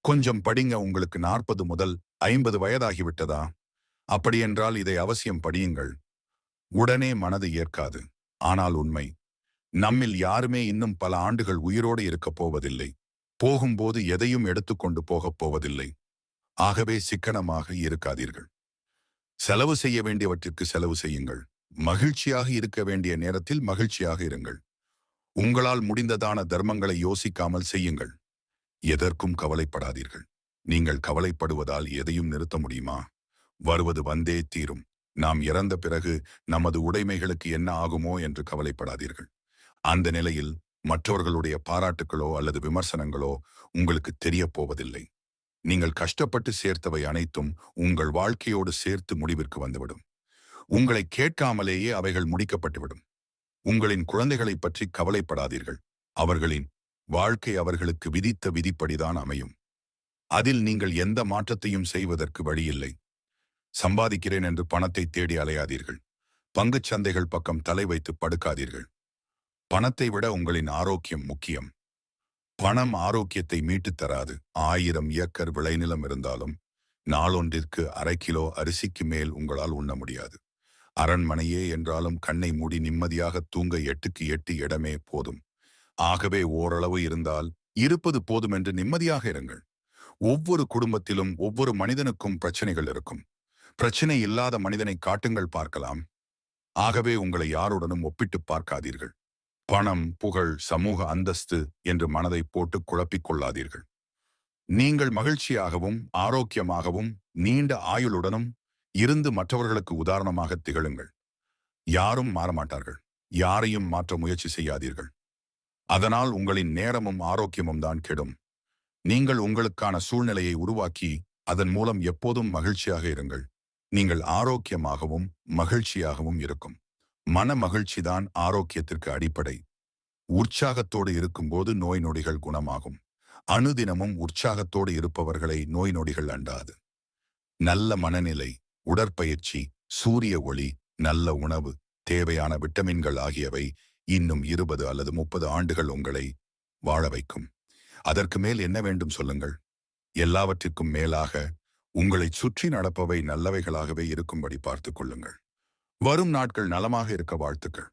கொஞ்சம் படிங்க. உங்களுக்கு 40 முதல் 50 வயதாகிவிட்டதா? அப்படியென்றால் இதை அவசியம் படியுங்கள். உடனே மனது ஏற்காது. ஆனால் உண்மை, நம்மில் யாருமே இன்னும் பல ஆண்டுகள் உயிரோடு இருக்கப் போவதில்லை. போகும்போது எதையும் எடுத்துக்கொண்டு போகப் போவதில்லை. ஆகவே சிக்கனமாக இருக்காதீர்கள். செலவு செய்ய வேண்டியவற்றிற்கு செலவு செய்யுங்கள். மகிழ்ச்சியாக இருக்க வேண்டிய நேரத்தில் மகிழ்ச்சியாக இருங்கள். உங்களால் முடிந்ததான தர்மங்களை யோசிக்காமல் செய்யுங்கள். எதற்கும் கவலைப்படாதீர்கள். நீங்கள் கவலைப்படுவதால் எதையும் நிறுத்த முடியுமா? வருவது வந்தே தீரும். நாம் இறந்த பிறகு நமது உடைமைகளுக்கு என்ன ஆகுமோ என்று கவலைப்படாதீர்கள். அந்த நிலையில் மற்றவர்களுடைய பாராட்டுகளோ அல்லது விமர்சனங்களோ உங்களுக்கு தெரியப் போவதில்லை. நீங்கள் கஷ்டப்பட்டு சேர்த்தவை அனைத்தும் உங்கள் வாழ்க்கையோடு சேர்த்து முடிவிற்கு வந்துவிடும். உங்களை கேட்காமலேயே அவைகள் முடிக்கப்பட்டுவிடும். உங்களின் குழந்தைகளைப் பற்றி கவலைப்படாதீர்கள். அவர்களின் வாழ்க்கை அவர்களுக்கு விதித்த விதிப்படிதான் அமையும். அதில் நீங்கள் எந்த மாற்றத்தையும் செய்வதற்கு வழியில்லை. சம்பாதிக்கிறேன் என்று பணத்தை தேடி அலையாதீர்கள். பங்குச் சந்தைகள் பக்கம் தலை வைத்து படுக்காதீர்கள். பணத்தை விட உங்களின் ஆரோக்கியம் முக்கியம். பணம் ஆரோக்கியத்தை மீட்டுத் தராது. 1000 ஏக்கர் விளைநிலம் இருந்தாலும் நாளொன்றிற்கு 1/2 கிலோ அரிசிக்கு மேல் உங்களால் உண்ண முடியாது. அரண்மனையே என்றாலும் கண்ணை மூடி நிம்மதியாக தூங்க 8க்கு 8 இடமே போதும். ஆகவே ஓரளவு இருந்தால் இருப்பது போதும் என்று நிம்மதியாக இருங்கள். ஒவ்வொரு குடும்பத்திலும் ஒவ்வொரு மனிதனுக்கும் பிரச்சனைகள் இருக்கும். பிரச்சனை இல்லாத மனிதனை காட்டுங்கள் பார்க்கலாம். ஆகவே உங்களை யாருடனும் ஒப்பிட்டு பார்க்காதீர்கள். பணம், புகழ், சமூக அந்தஸ்து என்று மனதை போட்டு குழப்பிக் கொள்ளாதீர்கள். நீங்கள் மகிழ்ச்சியாகவும் ஆரோக்கியமாகவும் நீண்ட ஆயுளுடனும் இருந்து மற்றவர்களுக்கு உதாரணமாக திகழுங்கள். யாரும் மாறமாட்டார்கள். யாரையும் மாற்ற முயற்சி செய்யாதீர்கள். அதனால் உங்களின் நேரமும் ஆரோக்கியமும் தான் கெடும். நீங்கள் உங்களுக்கான சூழ்நிலையை உருவாக்கி அதன் மூலம் எப்போதும் மகிழ்ச்சியாக இருங்கள். நீங்கள் ஆரோக்கியமாகவும் மகிழ்ச்சியாகவும் இருக்கும். மன மகிழ்ச்சிதான் ஆரோக்கியத்திற்கு அடிப்படை. உற்சாகத்தோடு இருக்கும்போது நோய் நொடிகள் குணமாகும். அனுதினமும் உற்சாகத்தோடு இருப்பவர்களை நோய் நொடிகள் அண்டாது. நல்ல மனநிலை, உடற்பயிற்சி, சூரிய ஒளி, நல்ல உணவு, தேவையான விட்டமின்கள் ஆகியவை இன்னும் 20 அல்லது 30 ஆண்டுகள் உங்களை வாழ வைக்கும். அதற்கு மேல் என்ன வேண்டும் சொல்லுங்கள். எல்லாவற்றிற்கும் மேலாக உங்களைச் சுற்றி நடப்பவை நல்லவைகளாகவே இருக்கும்படி பார்த்துக் கொள்ளுங்கள். வரும் நாட்கள் நலமாக இருக்க வாழ்த்துக்கள்.